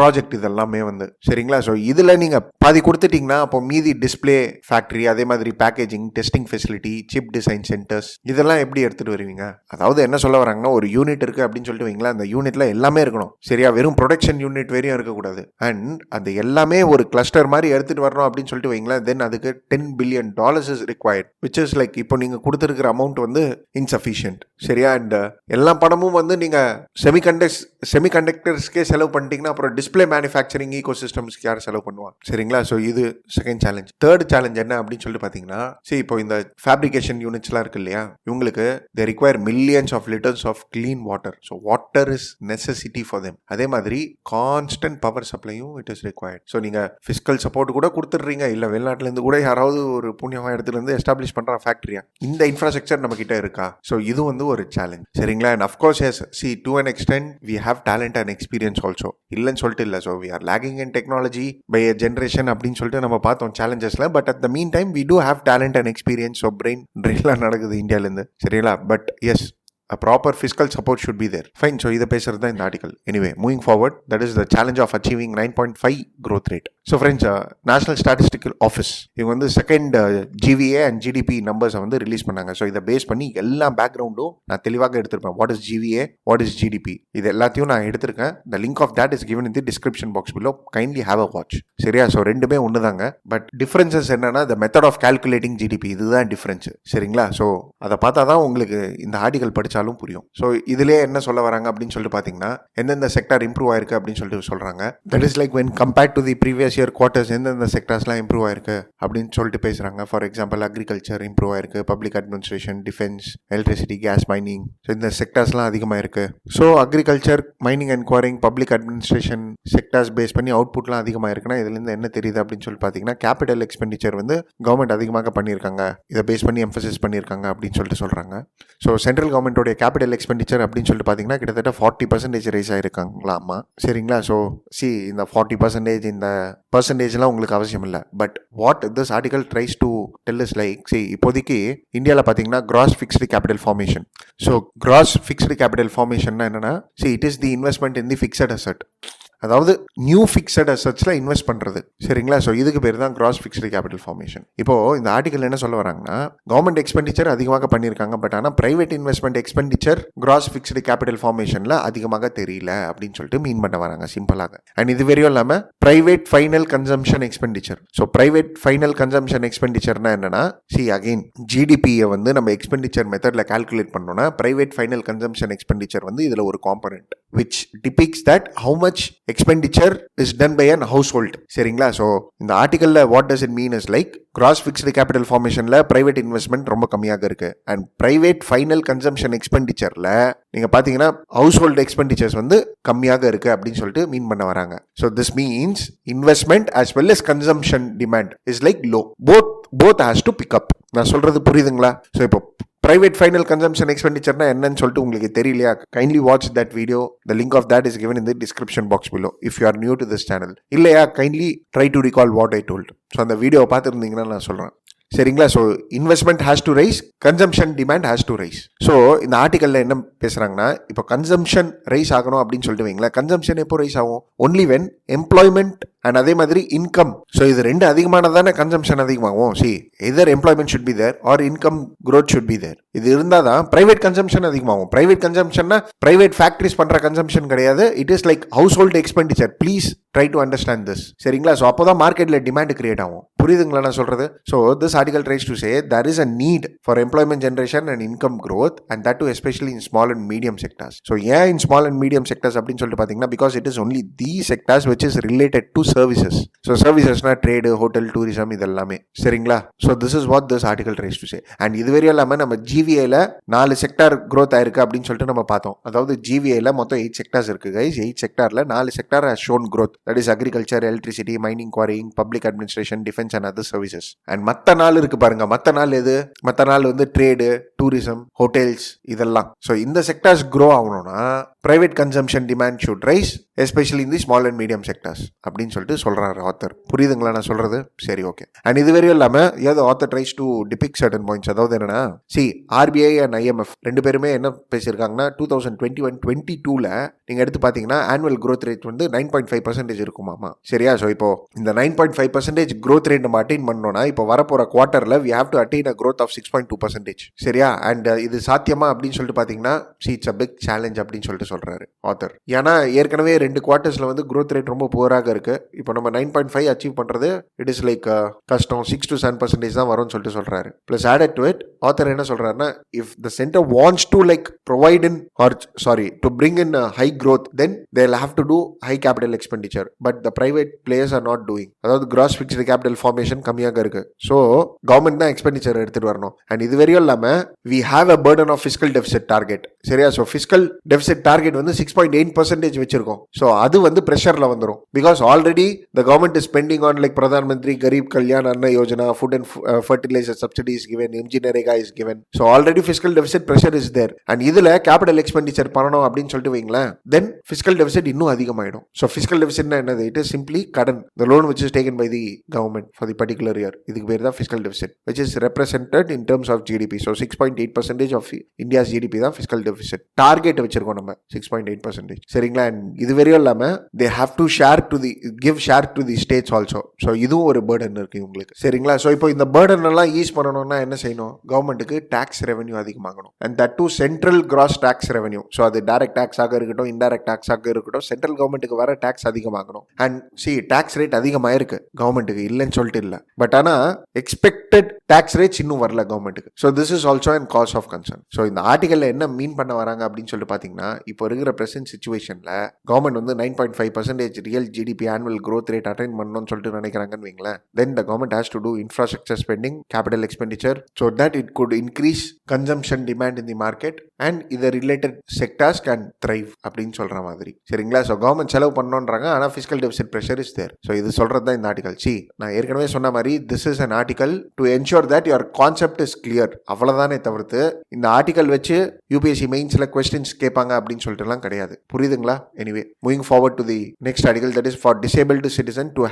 ப்ராஜெக்ட் இதெல்லாம் எல்லாமே வந்து, சரிங்களா? ஸோ இதில் நீங்கள் பாதி கொடுத்துட்டீங்கன்னா அப்போ மீதி டிஸ்பிளே ஃபேக்ட்ரி, அதே மாதிரி packaging, testing facility, chip design centres, இதெல்லாம் எப்படி எடுத்துகிட்டு வருவீங்க? அதாவது என்ன சொல்ல வராங்கன்னா, ஒரு யூனிட் இருக்குது அப்படின்னு சொல்லிட்டு வைங்களா, அந்த யூனிட்ல எல்லாமே இருக்கணும், சரியா? வெறும் ப்ரொடக்ஷன் யூனிட் வரையும் இருக்கக்கூடாது. அண்ட் அது எல்லாமே ஒரு கிளஸ்டர் மாதிரி எடுத்துகிட்டு வரணும் அப்படின்னு சொல்லிட்டு வைங்களா, தென் அதுக்கு $10 billion is required, which is like இப்போ நீங்கள் கொடுத்துருக்கிற அமௌண்ட் வந்து இன்சஃபிஷியன்ட், சரியா? அண்ட் எல்லா பணமும் வந்து நீங்கள் செமிகண்டக்டர்ஸ்க்கே செலவு பண்ணிட்டீங்கன்னா அப்புறம் டிஸ்பிளே மேனுஃபேக்சரிங் ஈகோசிஸ்டம்ஸ்க்கு யார் செலவு பண்ணுவாங்க, சரிங்களா? ஸோ இது செகண்ட் சேலஞ்ச். தேர்ட் சேலஞ்ச் என்ன அப்படின்னு சொல்லிட்டு பார்த்தீங்கன்னா, சரி இப்போ இந்த ஃபேப்ரிகேஷன் யூனிட்ஸ்லாம் இருக்கு இல்லையா, இவங்களுக்கு they require millions of litres of clean water. So water is necessity for them. அதே மாதிரி கான்ஸ்டன்ட் பவர் சப்ளையும் இட் இஸ் ரிக்வயர்ட். ஸோ நீங்கள் ஃபிஸ்கல் சப்போர்ட் கூட கொடுத்துட்றீங்க, இல்லை வெளிநாட்டிலேருந்து கூட யாராவது ஒரு புண்ணியமான இடத்துல இருந்து எஸ்டாப்ளிஷ் பண்ணுற ஃபேக்ட்ரியா, இந்த இன்ஃப்ராஸ்ட்ரக்சர் நம்ம கிட்ட இருக்கா? ஸோ இது வந்து ஒரு சேலஞ்ச், சரிங்களா? And of course yes, see to an extent we have talent and experience also, இல்லைன்னு சொல்லிட்டு இல்லை. So we are lagging in technology by a generation அப்படின்னு சொல்லிட்டு நம்ம பார்த்தோம் சேலஞ்சஸ்ல. But at the meantime we do have talent and experience. So brain ட்ரில்லாம் நடக்குது இந்தியாவிலேருந்து, சரிங்களா? But yes, a proper fiscal support should be there. Fine. So இதை பேசுறது தான் இந்த article. Anyway, moving forward, that is the challenge of achieving 9.5 growth rate. So friends, National Statistical Office இவங்க வந்து செகண்ட் GVA and GDP நம்பர்ஸை வந்து release பண்ணாங்க. So இதை பேஸ் பண்ணி எல்லா பேக்ரவுண்டும் நான் தெளிவாக எடுத்திருப்பேன். What is GVA, what is GDP, இது எல்லாத்தையும் நான் எடுத்திருக்கேன். The link of that is given in the description box below. Kindly have a watch. சரியா? ஸோ ரெண்டுமே ஒன்று தாங்க. பட் டிஃப்ரென்சஸ் என்னன்னா, the method of calculating GDP, இதுதான் டிஃப்ரென்ஸ், சரிங்களா? ஸோ அதை பார்த்தா தான் உங்களுக்கு இந்த ஆர்டிகல் படிச்சாலும் புரியும். ஸோ இதுலேயே என்ன சொல்ல வராங்க அப்படின்னு சொல்லிட்டு பார்த்தீங்கன்னா, எந்தெந்த செக்டார் இம்ப்ரூவ் ஆயிருக்கு அப்படின்னு சொல்லிட்டு சொல்றாங்க. That is like when compared to the previous year quarters, எந்தெந்த செக்டார்ஸ்லாம் இம்ப்ரூவ் ஆயிருக்கு அப்படின்னு சொல்லிட்டு பேசுறாங்க. ஃபார் எக்ஸாம்பிள் அக்ரிகல்ச்சர் இம்ப்ரூவ் ஆயிருக்கு, public administration, defence, electricity, gas, mining. So இந்த செக்டார்ஸ்லாம் அதிகமாக இருக்கு. So agriculture, mining and quarrying, public administration sectors base பண்ணி அவுட்புட்லாம் அதிகமாக இருக்குன்னா இதுலேருந்து என்ன தெரியுது அப்படின்னு சொல்லி பார்த்தீங்கன்னா, கேபிட்டல் எக்ஸ்பெண்டிச்சர் வந்து கவர்மெண்ட் அதிகமாக பண்ணியிருக்காங்க, இதை பேஸ் பண்ணி எம்பசிஸ் பண்ணியிருக்காங்க அப்படின்னு சொல்லிட்டு சொல்றாங்க. ஸோ சென்ட்ரல் கவர்மெண்டோடைய கேபிட்டல் எக்ஸ்பெண்டிச்சர் அப்படின்னு சொல்லிட்டு பார்த்தீங்கன்னா கிட்டத்தட்ட 40% ரைஸ் ஆயிருக்காங்களாமா, சரிங்களா? ஸோ சி இந்த 40% இந்த பர்சன்டேஜ்லாம் உங்களுக்கு அவசியம் இல்லை. But what this article tries to tell is like, see இப்போதைக்கு இந்தியாவில் பார்த்தீங்கன்னா gross fixed capital formation. So gross fixed capital ஃபார்மேஷன்னா என்னன்னா, see it is the investment in the fixed asset, அதாவது நியூ ஃபிக்ஸட் அசெட்ஸ்ல இன்வெஸ்ட் பண்றது, சரிங்களா? ஸோ இதுக்கு பேர் தான் கிராஸ் ஃபிக்ஸ்டு கேபிட்டல் ஃபார்மேஷன். இப்போ இந்த ஆர்டிகல் என்ன சொல்ல வராங்கன்னா, கவர்மெண்ட் எக்ஸ்பெண்டிச்சர் அதிகமாக பண்ணியிருக்காங்க, பட் ஆனால் private investment expenditure gross fixed capital ஃபார்மேஷன்ல அதிகமாக தெரியல அப்படின்னு சொல்லிட்டு மீன் பண்ண வராங்க சிம்பிளாக. அண்ட் இது வரையும் இல்லாமல் private final consumption expenditure. So private final consumption எக்ஸ்பெண்டிச்சர்னா என்னன்னா, சி அகைன் ஜிடிபியை வந்து நம்ம எக்ஸ்பெண்டிச்சர் மெத்தட்ல கால்குலேட் பண்ணோம்னா பிரைவேட் ஃபைனல் கன்சம்ஷன் எக்ஸ்பெண்டிச்சர் வந்து இதுல ஒரு component which depicts that how much expenditure is done by an household, சரிங்களா? ஸோ இந்த ஆர்டிகல்ல what does it mean is like gross fixed capital ஃபார்மேஷன்ல பிரைவேட் இன்வெஸ்ட்மெண்ட் ரொம்ப கம்மியாக இருக்கு, அண்ட் பிரைவேட் ஃபைனல் கன்சம்ஷன் எக்ஸ்பெண்டிச்சர்ல நீங்க பாத்தீங்கன்னா ஹவுஸ் ஹோல்டு எக்ஸ்பெண்டிச்சர்ஸ் வந்து கம்மியாக இருக்கு அப்படின்னு சொல்லிட்டு மீன் பண்ண வராங்க. So this means investment as well as consumption demand is like low. both has to pick up. நான் சொல்றது புரியுதுங்களா? ஸோ இப்போ பிரைவேட் ஃபைனல் கன்சம்ஷன் எக்ஸ்பெண்டிச்சர்னா என்னன்னு சொல்லிட்டு உங்களுக்கு தெரியலையா? Kindly watch that video. The link of that is given in the description box below if you are new to this channel. இல்லையா, kindly try to recall what I told. So அந்த வீடியோவை பார்த்துருந்தீங்கன்னா நான் சொல்கிறேன், சரிங்களா? So investment has to rice, consumption demand has to rice. So இந்த ஆர்டிகல்ல என்ன பேசுறாங்கன்னா, இப்போ கன்சம்ஷன் ரைஸ் ஆகணும் அப்படின்னு சொல்லிட்டு வைங்களேன். கன்சம்ஷன் எப்போ ரைஸ் ஆகும்? ஒன்லி வென் எம்ப்ளாய்மெண்ட் அண்ட் அதே மாதிரி இன்கம். ஸோ இது ரெண்டு அதிகமானதானே கன்சம்ஷன் அதிகமாகும். See either employment should be there or income growth should be there. இது இருந்தால் தான் பிரைவேட் கன்சம்ஷன் அதிகமாகும். பிரைவேட் கன்சம்ஷன்னா பிரைவேட் ஃபேக்டரிஸ் பண்ற கன்சம்ஷன் கிடையாது. It is like household expenditure. Please try to understand this, சரிங்களா? ஸோ அப்போதான் மார்க்கெட்ல டிமாண்ட் கிரியேட் ஆகும். புரியுதுங்களா நான் சொல்றது? So this article tries to say there is a need for employment generation and income growth, and that too especially in small and medium sectors. So ஏன் in small and medium sectors அப்படின்னு சொல்லிட்டு பார்த்தீங்கன்னா, because it is only these sectors which is related to services. So சர்வீசஸ்னா trade, hotel, tourism இதெல்லாமே. சரிங்களா? So this is what this article tries to say. And இதுவரையும் இல்லாமல் நம்ம ஜிவிஏல 4 செக்டார் க்ரோத் ஆயிருக்கு அப்படின்னு சொல்லிட்டு நம்ம பார்த்தோம். அதாவது ஜிவிஏல மொத்தம் 8 செக்டார்ஸ் இருக்கு guys. 8 செக்டார்ல 4 sector has shown growth. That is agriculture, electricity, mining, quarrying, public administration, defence and other services. And மற்ற நாள் இருக்கு பாருங்க. மற்ற நாள் எது? மற்ற நாள் வந்து ட்ரேடு, டூரிசம், ஹோட்டல்ஸ் இதெல்லாம். ஸோ இந்த செக்டார்ஸ் க்ரோ ஆகணும்னா private consumption demand should rice, especially in the small and medium sectors அப்படின்னு சொல்லிட்டு சொல்றாரு ஆத்தர். புரியுதுங்களா நான் சொல்றது? சரி, ஓகே. அண்ட் இதுவரையும் இல்லாம ஏதாவது author tries to டிபிக் certain points. அதாவது என்னன்னா, ஆர்பிஐ அண்ட் ஐஎம்எஃப் ரெண்டு பேருமே என்ன பேசியிருக்காங்கன்னா 2021-22ல நீங்க எடுத்து பாத்தீங்கன்னா ஆனுவல் growth ரேட் வந்து 9.5% இருக்குமாமா. சரியா? ஸோ இப்போ இந்த 9.5% growth ரேட் நம்ம அட்டைன் பண்ணோம்னா இப்போ வரப்போற குவார்டர்ல we have to attain a growth of 6.2%. சரியா? அண்ட் இது சாத்தியமா அப்படின்னு சொல்லிட்டு பாத்தீங்கன்னா இட்ஸ் a big challenge அப்படின்னு சொல்லிட்டு சொல்றாரு ஆத்தர். ஏன்னா ஏற்கனவே 2 குவார்டர்ஸ்ல வந்து growth ரேட் ரொம்ப புவராக இருக்கு. இப்போ நம்ம 9.5 அச்சீவ் பண்றது இட் இஸ் லைக் கஷ்டம். 6 to 7% தான் வரும்னு சொல்லிட்டு சொல்றாரு. Plus added to it author என்ன சொல்றாருன்னா, if the center wants to like provide in or sorry to bring in a high growth, then they'll have to do high capital expenditure, but the private players are not doing. அதாவது gross fixed capital formation கம்மியாக இருக்கு. So government தான் expenditure எடுத்துட்டு வரணும். And இது வரையும் இல்லாம we have a burden of fiscal deficit target. சரியா? ஸோ fiscal deficit target வந்து 6.8% வச்சிருக்கோம். ஸோ அது வந்து ப்ரெஷர்ல வந்துடும். Because already the government is spending on like Pradhan Mantri Garib Kalyan Anna Yojana, food and fertiliser subsidies given, MGNREGA is given. So already fiscal deficit pressure is there. And இதுல capital expenditure பண்ணணும் அப்படின்னு சொல்லிட்டு வைங்களேன், தென் ஃபிஸ்கல் டெபிசிட் இன்னும் அதிகமாயிடும். ஸோ ஃபிஸ்கல் டெபிசிட்னா என்னது? இட் இஸ் சிம்பிளி கடன், the loan which is taken by the government for the particular year. இதுக்கு பேர் தான் fiscal deficit which is represented in terms of GDP. So 6.8% of India's GDP தான் fiscal deficit. Target வச்சிருக்கோம் நம்ம 6.8%. சரிங்களா? இது வரையும் இல்லாம they have to give share to the states also. So இதுவும் ஒரு burden இருக்கு உங்களுக்கு. சரிங்களா? ஸோ இப்போ இந்த burden எல்லாம் ஈஸ் பண்ணணும்னா என்ன செய்யணும்? கவர்மெண்ட்டுக்கு டாக்ஸ் ரெவென்யூ அதிகமாகணும். And that to central gross tax revenue. So அது டைரக்ட் டாக்ஸ் ஆக இருக்கட்டும், இன்டைரக்ட் டாக்ஸ் ஆக இருக்கட்டும், சென்ட்ரல் கவர்மெண்ட்டுக்கு வர டாக்ஸ் அதிகமாகணும். அண்ட் டாக்ஸ் ரேட் அதிகமாயிருக்கு கவர்மெண்ட்டுக்கு, இல்லைன்னு சொல்லிட்டு இல்லை. பட் ஆனா எக்ஸ்பெக்டட் டாக்ஸ் ரேட்ஸ் இன்னும் வரல கவர்மெண்ட்டுக்கு. So this is also and cause of concern. So இந்த ஆர்டிகல்ல என்ன மீன் பண்ண வராங்க அப்படின்னு சொல்லிட்டு பாத்தீங்கன்னா, இப்போ இருக்கிற பிரசன்ட் சிச்சுவேஷன்ல கவர்மெண்ட் வந்து 9.5% real GDP annual growth rate attain பண்ணணும்னு சொல்லிட்டு நினைக்கிறாங்கன்னு வைங்களேன். Then the government has to do infrastructure spending, capital expenditure, so that it could increase consumption demand in the market and இது ரிலேட்டட் செக்டார்ஸ் கேன் த்ரைவ் அப்படின்னு சொல்ற மாதிரி. சரிங்களா? So government செலவு பண்ணணுன்றாங்க, ஆனால் fiscal deficit pressure is there. So இது சொல்றது தான் இந்த ஆர்டிகல். நான் ஏற்கனவே சொன்ன மாதிரி this is an article to ensure that your concept is clear. அவ்வளவுதானே தவிர்த்து இந்த ஆர்டிகல் வச்சு யூபிஎஸ்சி மெயின்ஸ்ல கொஸ்டின்ஸ் கேட்பாங்க அப்படின்னு சொல்லிட்டு எல்லாம் கிடையாது. புரியுதுங்களா? Anyway moving forward to the next article, that is for disabled citizen to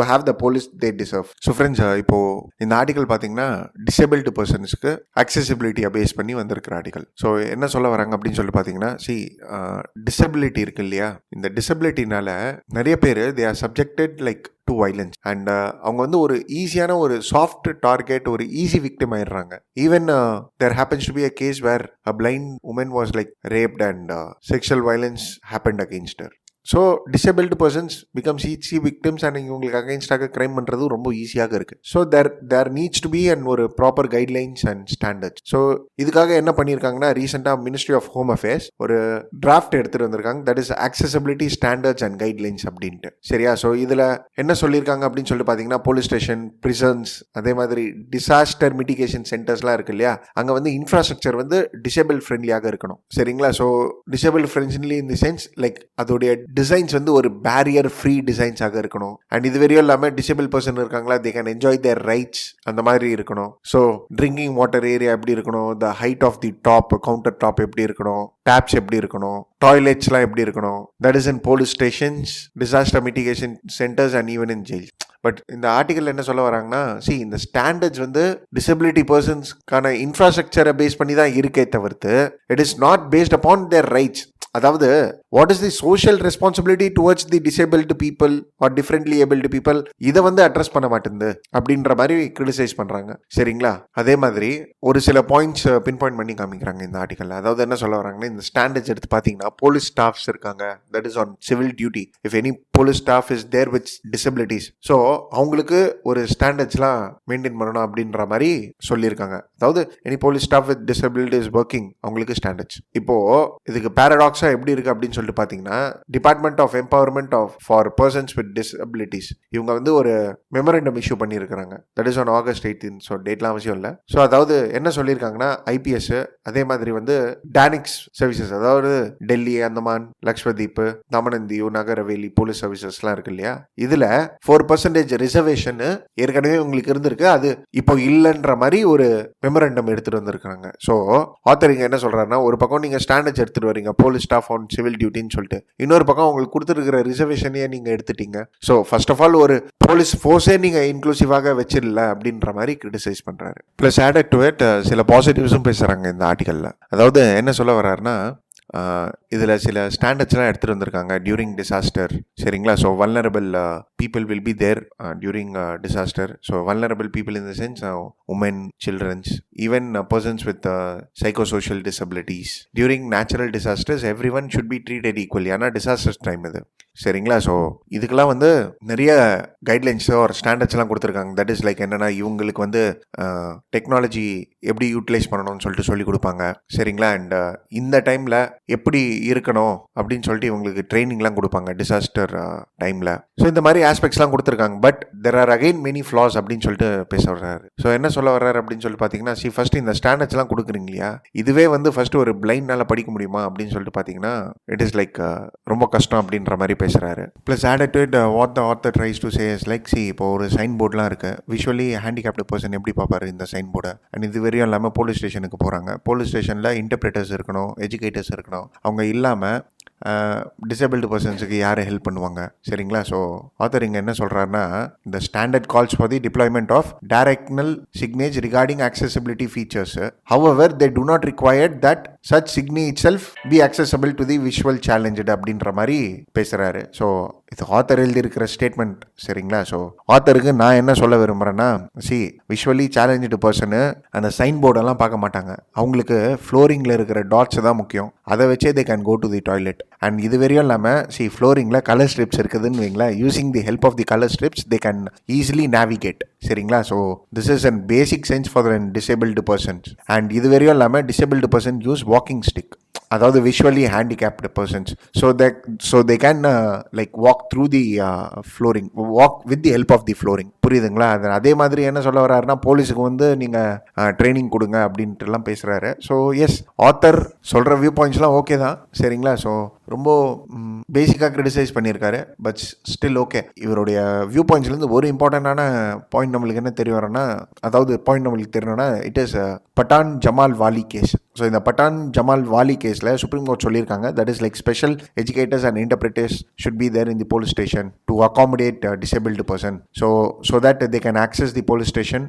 have the police they deserve. So friends, இப்போ இந்த ஆர்டிகல் பார்த்தீங்கன்னா டிசேபிள்டு பர்சன்ஸ்க்கு அக்சசிபிலிட்டியை பேஸ் பண்ணி வந்திருக்கிற ஆர்டிகல். ஸோ என்ன சொல்ல வராங்க அப்படின்னு சொல்லி பார்த்தீங்கன்னா, டிசபிலிட்டி இருக்கு இல்லையா, இந்த டிசபிலிட்டினால நிறைய பேர் they are subjected like to violence and அவங்க வந்து ஒரு ஈஸியான ஒரு சாஃப்ட் டார்கெட், ஒரு ஈஸி விக்டிம் ஆயிடுறாங்க. Even there happens to be a case where a blind woman was like raped and sexual violence happened against her. So disabled persons becomes easy victims and இவங்களுக்கு அகைன்ஸ்டாக crime பண்ணுறது ரொம்ப ஈஸியாக இருக்குது. So there needs to be and ஒரு proper guidelines and standards. So இதுக்காக என்ன பண்ணியிருக்காங்கன்னா, ரீசெண்டாக மினிஸ்ட்ரி ஆஃப் ஹோம் அஃபேர்ஸ் ஒரு டிராஃப்ட் எடுத்துகிட்டு வந்திருக்காங்க, that is accessibility standards and guidelines அப்படின்ட்டு. சரியா? ஸோ இதில் என்ன சொல்லியிருக்காங்க அப்படின்னு சொல்லிட்டு பார்த்தீங்கன்னா, போலீஸ் ஸ்டேஷன், பிரிசன்ஸ், அதே மாதிரி டிசாஸ்டர் மிட்டிகேஷன் சென்டர்ஸ்லாம் இருக்கு இல்லையா, அங்கே வந்து இன்ஃப்ராஸ்ட்ரக்சர் வந்து டிசேபிள் ஃப்ரெண்ட்லியாக இருக்கணும். சரிங்களா? So disable friendly in the sense like அதோடைய டிசைன்ஸ் வந்து ஒரு பேரியர் ஃப்ரீ டிசைன்ஸாக இருக்கணும். அண்ட் இது வரையும் இல்லாமல் டிசேபிள் பர்சன் இருக்காங்களா, they can enjoy their rights, அந்த மாதிரி இருக்கணும். ஸோ ட்ரிங்கிங் வாட்டர் ஏரியா எப்படி இருக்கணும், the height of the top, counter top எப்படி இருக்கணும், டேப்ஸ் எப்படி இருக்கணும், டாய்லெட்ஸ்லாம் எப்படி இருக்கணும், that is in police stations, disaster mitigation centres and even in jail. But இந்த ஆர்டிகல் என்ன சொல்ல வராங்கன்னா, இந்த ஸ்டாண்டர்ட்ஸ் வந்து டிசபிலிட்டி பர்சன்ஸ்க்கான இன்ஃப்ராஸ்ட்ரக்சரை பேஸ் பண்ணி தான் இருக்கே தவிர்த்து it is not based upon their rights. அதாவது what is the social responsibility towards the disabled people or differently abled people, இதை வந்து அட்ரஸ் பண்ண மாட்டேங்குது அப்படின்ற மாதிரி கிரிட்டிசைஸ் பண்றாங்க. சரிங்களா? அதே மாதிரி ஒரு சில பாயிண்ட்ஸ் பின் பாயிண்ட் பண்ணி காமிக்கிறாங்க இந்த ஆர்டிகல். அதாவது என்ன சொல்ல வராங்கன்னா, இந்த ஸ்டாண்டர்ட்ஸ் எடுத்து பார்த்தீங்கன்னா, போலீஸ் ஸ்டாஃப்ஸ் இருக்காங்க, that is on civil duty. If any police staff is there with disabilities. So அவங்களுக்கு ஒரு ஸ்டாண்டர்ட்ஸ்லாம் மெயின்டைன் பண்ணணும் அப்படின்ற மாதிரி சொல்லியிருக்காங்க. அதாவது any police staff with disabilities working அவங்களுக்கு ஸ்டாண்டர்ட்ஸ். இப்போ இதுக்கு பேரடாக்ஸா எப்படி இருக்கு அப்படின்னு சொல்லிட்டு பாத்தீங்கன்னா, department of empowerment of for persons with disabilities இவங்க வந்து ஒரு மெமரண்டம் இஷ்யூ பண்ணியிருக்காங்க. That is on August 18. So டேட்லாம் அவசியம் இல்லை. ஸோ அதாவது என்ன சொல்லியிருக்காங்கன்னா, ஐபிஎஸ் அதே மாதிரி வந்து டானிக்ஸ் சர்வீசஸ், அதாவது டெல்லி, அந்தமான், லக்ஷ்மதீப், தமனந்தியூ, நகரவேலி போலீஸ் சர்வீசஸ்லாம் இருக்கு இல்லையா, இதுல 4% ரிசர்வேஷன் ஏற்கனவே உங்களுக்கு இருந்திருக்கு, அது இப்போ இல்லைன்ற மாதிரி ஒரு மெமரண்டம் எடுத்துட்டு வந்திருக்காங்க. ஸோ ஆத்தர் இங்க என்ன சொல்றாருன்னா, ஒரு பக்கம் நீங்க ஸ்டாண்டர்ட்ஸ் எடுத்துட்டு வரீங்க போலீஸ் ஸ்டாஃப் ஆன் சிவில் டியூட்டின்னு சொல்லிட்டு, இன்னொரு பக்கம் உங்களுக்கு கொடுத்துருக்கிற ரிசர்வேஷனையே நீங்க எடுத்துட்டீங்க. ஸோ ஃபர்ஸ்ட் ஆஃப் ஆல் ஒரு போலீஸ் ஃபோர்ஸே நீங்க இன்க்ளூசிவாக வச்சிடல அப்படின்ற மாதிரி கிரிட்டிசைஸ் பண்றாரு. பிளஸ் ஆடட் டு இட் சில பாசிட்டிவ்ஸும் பேசுறாங்க இந்த ஆர்டிகல்ல. அதாவது என்ன சொல்ல வர்றாருன்னா, இதில் சில ஸ்டாண்டர்ட்ஸ்லாம் எடுத்துகிட்டு வந்திருக்காங்க டியூரிங் டிசாஸ்டர். சரிங்களா? So vulnerable people will be there during disaster. So vulnerable people in the sense woman, childrens, even persons with psychosocial disabilities. During natural disasters every one should be treated equally. ஆனால் disasters time இது. சரிங்களா? So இதுக்கெல்லாம் வந்து நிறைய கைட்லைன்ஸோ ஒரு ஸ்டாண்டர்ட்ஸ்லாம் கொடுத்துருக்காங்க. That is like என்னென்னா, இவங்களுக்கு வந்து டெக்னாலஜி எப்படி யூட்டிலைஸ் பண்ணணும்னு சொல்லிட்டு சொல்லி கொடுப்பாங்க. சரிங்களா? அண்ட் இந்த டைமில் எப்படி இருக்கணும் அப்படின்னு சொல்லிட்டு இவங்களுக்கு ட்ரைனிங்லாம் கொடுப்பாங்க டிசாஸ்டர் டைமில். ஸோ இந்த மாதிரி ஆஸ்பெக்ட்ஸ்லாம் கொடுத்துருக்காங்க. But there are again many flaws அப்படின்னு சொல்லிட்டு பேச வர்றாரு. ஸோ என்ன சொல்ல வர்றாரு அப்படின்னு சொல்லிட்டு பார்த்தீங்கன்னா, ஃபர்ஸ்ட் இந்த ஸ்டாண்டர்ட்ஸ்லாம் கொடுக்குறீங்க இல்லையா, இதுவே வந்து ஃபர்ஸ்ட் ஒரு பிளைண்ட்னால படிக்க முடியுமா அப்படின்னு சொல்லிட்டு பார்த்தீங்கன்னா, இட் இஸ் லைக் ரொம்ப கஷ்டம் அப்படின்ற மாதிரி பேசுறாரு. Plus added to it what the author ட்ரைஸ் to say is like, இப்போ ஒரு சைன் போர்ட்லாம் இருக்கு, விஷுவலி ஹேண்டிகேப்டு பர்சன் எப்படி பார்ப்பாரு இந்த சைன் போர்டை. அண்ட் இது வரையும் இல்லாமல் போலீஸ் ஸ்டேஷனுக்கு போகிறாங்க. போலீஸ் ஸ்டேஷனில் இன்டர்பிரேட்டர்ஸ் இருக்கணும், எஜுகேட்டர்ஸ் இருக்கணும். அவங்க இல்லாமல் டிசேபிள்டு பர்சன்ஸுக்கு யார் ஹெல்ப் பண்ணுவாங்க? சரிங்களா? ஸோ ஆத்தர் இங்கே என்ன சொல்கிறாருன்னா, இந்த standard calls for the deployment of directional signage regarding accessibility features. However, they do not require that such signage itself be accessible to the visual challenged அப்படின்ற மாதிரி பேசுகிறாரு. ஸோ இது ஆத்தர் எழுதியிருக்கிற ஸ்டேட்மெண்ட். சரிங்களா? ஸோ ஆத்தருக்கு நான் என்ன சொல்ல விரும்புகிறேன்னா, விஷுவலி சேலஞ்சு பர்சனு அந்த சைன் போர்டெல்லாம் பார்க்க மாட்டாங்க. அவங்களுக்கு ஃப்ளோரிங்கில் இருக்கிற டாட்ஸ் தான் முக்கியம். அதை வச்சே they can go to the toilet. And இது வரையும் இல்லாமல் ஃப்ளோரிங்கில் கலர் ஸ்ட்ரிப்ஸ் இருக்குதுன்னு வைங்களேன், using the help of the colour strips they can easily navigate. சரிங்களா? So this is an basic sense for an disabled persons. And இது வரையும் இல்லாமல் disabled person use walking stick, அதாவது visually handicapped persons. So they can like walk through the flooring, walk with the help of the flooring. புரியுதுங்களா? அதே மாதிரி என்ன சொல்ல வர்றாருன்னா, போலீஸுக்கு வந்து நீங்கள் ட்ரைனிங் கொடுங்க அப்படின்ட்டுலாம் பேசுகிறாரு. ஸோ எஸ், ஆத்தர் சொல்கிற வியூ பாயிண்ட்ஸ்லாம் ஓகே தான். சரிங்களா? ஸோ ரொம்ப பேசிக்காக கிரிட்டிசைஸ் பண்ணியிருக்காரு. But still okay. இவருடைய வியூ பாயிண்ட்ஸ்லேருந்து ஒரு இம்பார்ட்டண்டான பாயிண்ட் நம்மளுக்கு என்ன தெரிய வரேன்னா, அதாவது பாயிண்ட் நம்மளுக்கு தெரியணும்னா, it is Pathan Jamal Vali case. So இந்த பட்டான் ஜமால் வாலி கேஸில் சுப்ரீம் கோர்ட் சொல்லியிருக்காங்க, that is like special educators and interpreters should be there in the police station to accommodate disabled person. So that they can access the police station,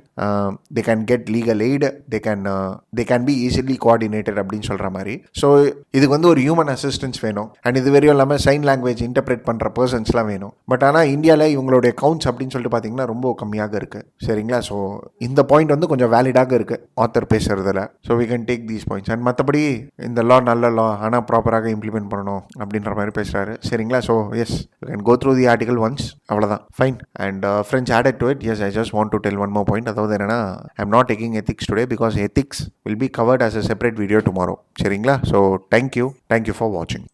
they can get legal aid, they can be easily coordinated அப்படின்னு சொல்கிற மாதிரி. So இதுக்கு வந்து ஒரு human assistance வேணும். And இது வரையும் இல்லாமல் சைன் லாங்குவேஜ் இன்டர்பிரேட் பண்ணுற பர்சன்ஸ்லாம் வேணும். பட் ஆனால் இந்தியாவில் இவங்களுடைய கவுண்ட்ஸ் அப்படின்னு சொல்லிட்டு பார்த்தீங்கன்னா ரொம்ப கம்மியாக இருக்குது. சரிங்களா? ஸோ இந்த பாயிண்ட் வந்து கொஞ்சம் வேலிடாக இருக்குது ஆத்தர் பேசுகிறதுல. So we can take these points. And மற்றபடி இந்த லா நல்ல லா, ஆனால் ப்ராப்பராக இம்ப்ளிமெண்ட் பண்ணணும் அப்படின்ற மாதிரி பேசுகிறாரு. சரிங்களா? So yes, you can go through the article once, அவ்வளோதான், fine. And friends added to it, yes, I just want to tell one more point. அதாவது என்னன்னா, I am not taking ethics today because ethics will be covered as a separate video tomorrow. சரிங்களா? So thank you for வாட்சிங்.